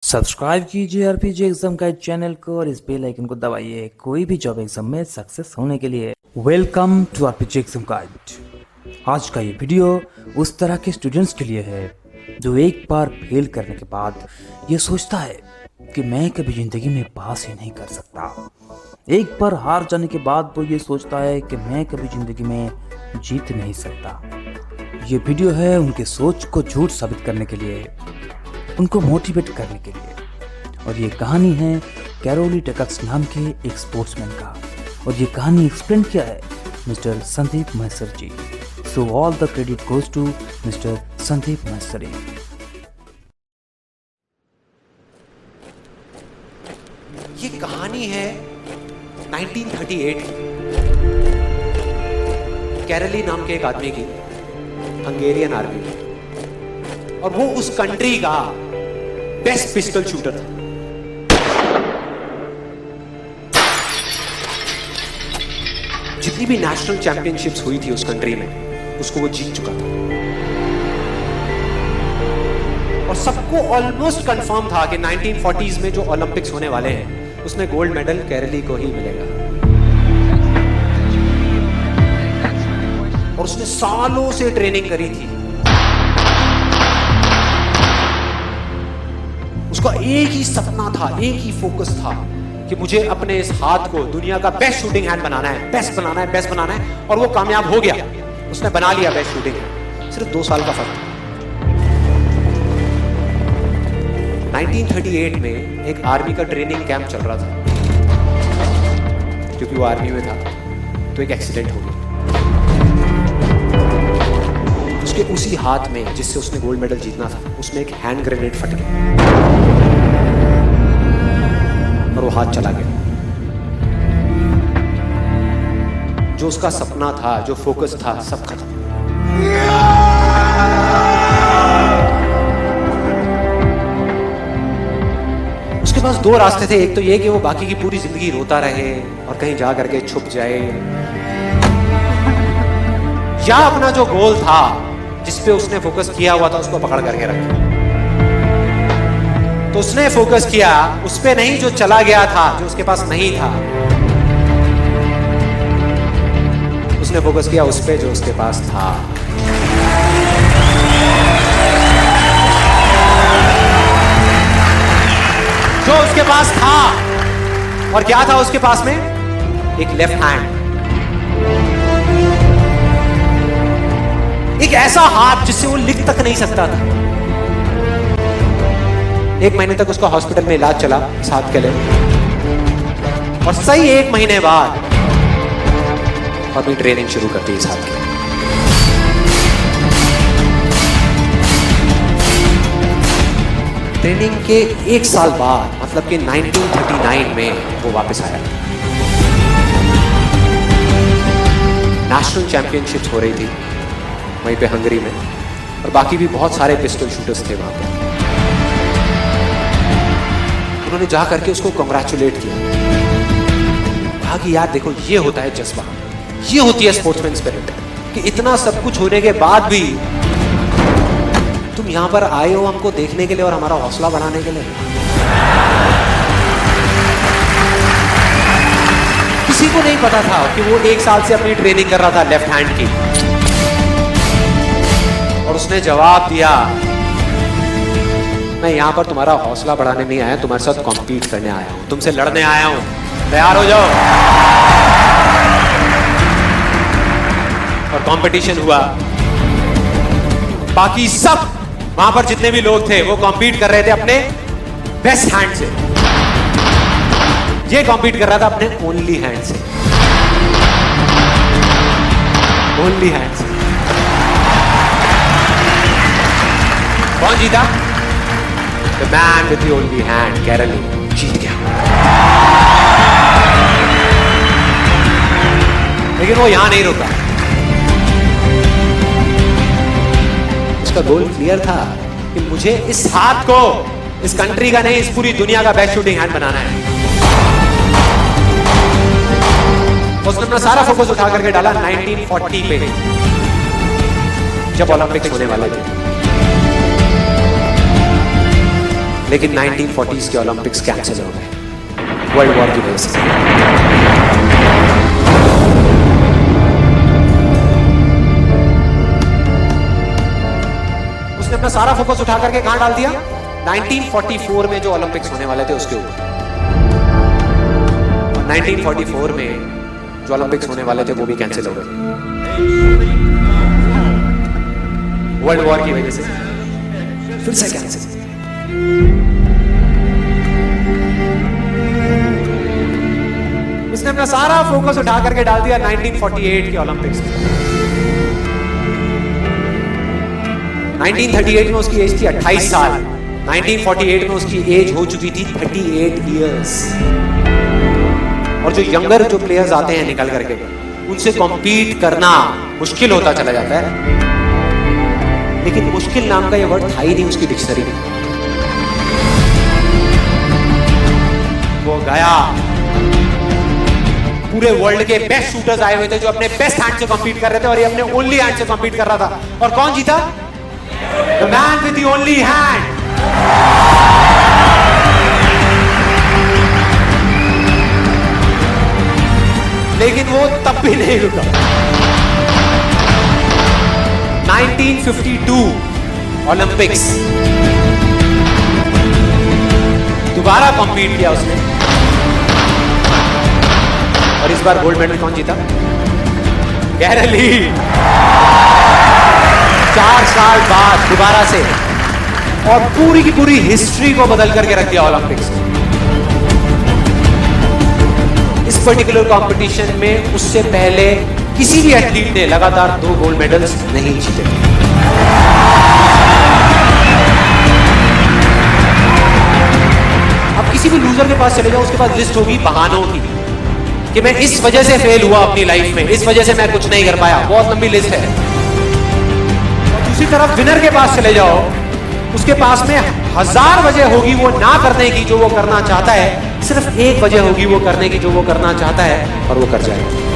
Subscribe कीजिए RPG exam guide channel को और इस बेल आइकन को दबाइए कोई भी जॉब एग्जाम में सक्सेस होने के लिए। Welcome to RPG exam guide. आज का ये वीडियो उस तरह के स्टूडेंट्स के लिए है जो एक बार फेल करने के बाद ये सोचता है कि मैं कभी जिंदगी में पास ही नहीं कर सकता। एक बार हार जाने के बाद वो ये सोचता है कि मैं कभी जिंदगी में जीत नहीं सकता। ये वीडियो है उनके सोच को झूठ साबित करने के लिए, उनको मोटिवेट करने के लिए। और ये कहानी है कैरोली टकक्स नाम के एक स्पोर्ट्समैन का, और ये कहानी एक्सप्लेन किया है mister Sandeep Mahsar ji. So all the credit goes to mister Sandeep Mahsari. ये कहानी है 1938 की, कैरली नाम के एक आदमी की, हंगेरियन आर्मी में, और वो उस कंट्री का बेस्ट पिस्टल शूटर था। जितनी भी नेशनल चैंपियनशिप्स हुई थी उस कंट्री में, उसको वो जीत चुका था। और सबको ऑलमोस्ट कंफर्म था कि 1940s में जो ओलंपिक्स होने वाले हैं उसमें गोल्ड मेडल कैरली को ही मिलेगा। और उसने सालों से ट्रेनिंग करी थी। उसका एक ही सपना था, एक ही फोकस था कि मुझे अपने इस हाथ को दुनिया का बेस्ट शूटिंग हैंड बनाना है, बेस्ट बनाना है, बेस्ट बनाना है। और वो कामयाब हो गया, उसने बना लिया बेस्ट शूटिंग हैंड। सिर्फ 2 साल का फर्क था। 1938 में एक आर्मी का ट्रेनिंग कैंप चल रहा था। क्योंकि वो आर्मी में था तो एक एक्सीडेंट हो गया। उसके उसी हाथ में जिससे उसने गोल्ड मेडल जीतना था, उसमें एक हैंड ग्रेनेड फट गया और वो हाथ चला गया। जो उसका सपना था, जो फोकस था, सब खत्म। उसके पास 2 रास्ते थे। एक तो ये कि वो बाकी की पूरी जिंदगी रोता रहे और कहीं जा करके छुप जाए, या अपना जो गोल था जिस पे उसने फोकस किया हुआ था उसको पकड़ करके रखे। तो उसने फोकस किया उस पे नहीं जो चला गया था, जो उसके पास नहीं था। उसने फोकस किया उस पे जो उसके पास था। जो उसके पास था, और क्या था उसके पास में? एक लेफ्ट हैंड, एक ऐसा हाथ जिससे वो लिख तक नहीं सकता था। 1 महीने तक उसका हॉस्पिटल में इलाज चला इस हाथ के लिए, और सही 1 महीने बाद अपनी ट्रेनिंग शुरू कर दी इस हाथ के। ट्रेनिंग के 1 साल बाद, मतलब कि 1939 में वो वापस आया। नेशनल चैंपियनशिप्स हो रही थी वहीं पे हंगरी में, और बाकी भी बहुत सारे पिस्टल शूटर्स थे वहां पे। उन्होंने जा करके उसको कांग्रेचुलेट किया, कहा कि यार देखो, ये होता है जज्बा, ये होती है स्पोर्ट्समैन स्पिरिट, कि इतना सब कुछ होने के बाद भी तुम यहां पर आए हो हमको देखने के लिए और हमारा हौसला बढ़ाने के लिए। किसी को नहीं पता था कि वो 1 साल से अपनी ट्रेनिंग कर रहा था लेफ्ट हैंड की। और उसने जवाब दिया, मैं यहां पर तुम्हारा हौसला बढ़ाने नहीं आया, तुम्हारे साथ कॉम्पीट करने आया हूं, तुमसे लड़ने आया हूं, तैयार हो जाओ। और कंपटीशन हुआ। बाकी सब वहां पर जितने भी लोग थे वो कॉम्पीट कर रहे थे अपने बेस्ट हैंड से। ये कॉम्पीट कर रहा था अपने ओनली हैंड से, ओनली हैंड से। कौन जीता? The man with the only hand, Kairali, जीत गया। लेकिन वो यहां नहीं रुका। उसका गोल क्लियर था कि मुझे इस हाथ को इस कंट्री का नहीं, इस पूरी दुनिया का बेस्ट शूटिंग हैंड बनाना है। उसने अपना सारा फोकस उठा करके डाला 1940 पे, जब ओलंपिक्स होने वाले थे। लेकिन 1940s के ओलंपिक्स कैंसिल हो गए वर्ल्ड वॉर की वजह से। उसने अपना सारा फोकस उठा करके कहां डाल दिया? 1944 में जो ओलंपिक्स होने वाले थे उसके ऊपर। 1944 में जो ओलंपिक्स होने वाले थे वो भी कैंसिल हो गए वर्ल्ड वॉर की वजह से, फिर से कैंसिल। उसने अपना सारा फोकस उठा करके डाल दिया 1948 के ओलंपिक्स में। 1938 में उसकी एज थी 28 साल, 1948 में उसकी एज हो चुकी थी 38 इयर्स। और जो यंगर जो प्लेयर्स आते हैं निकल करके, उनसे कॉम्पीट करना मुश्किल होता चला जाता है। लेकिन मुश्किल नाम का ये वर्ड था ही नहीं उसकी डिक्शनरी में। वो गया, पूरे वर्ल्ड के बेस्ट शूटर्स आए हुए थे जो अपने बेस्ट हैंड से कॉम्पीट कर रहे थे, और ये अपने ओनली हैंड से कॉम्पीट कर रहा था। और कौन जीता? The man with the only hand. लेकिन वो तब भी नहीं रुका। 1952 ओलंपिक्स, दोबारा कॉम्पीट किया उसने, और इस बार गोल्ड मेडल कौन जीता? गैरल ली। 4 साल बाद दोबारा से, और पूरी की पूरी हिस्ट्री को बदल करके रख दिया ओलंपिक्स। इस पर्टिकुलर कंपटीशन में उससे पहले किसी भी एथलीट ने लगातार 2 गोल्ड मेडल्स नहीं जीते। अब किसी भी लूजर के पास चले जाओ, उसके पास लिस्ट होगी बहानों की कि मैं इस वजह से फेल हुआ अपनी लाइफ में, इस वजह से मैं कुछ नहीं कर पाया। बहुत लंबी लिस्ट है। और दूसरी तरफ विनर के पास चले जाओ, उसके पास में 1000 वजह होगी वो ना करने की जो वो करना चाहता है, सिर्फ एक वजह होगी वो करने की जो वो करना चाहता है, और वो कर जाएगा।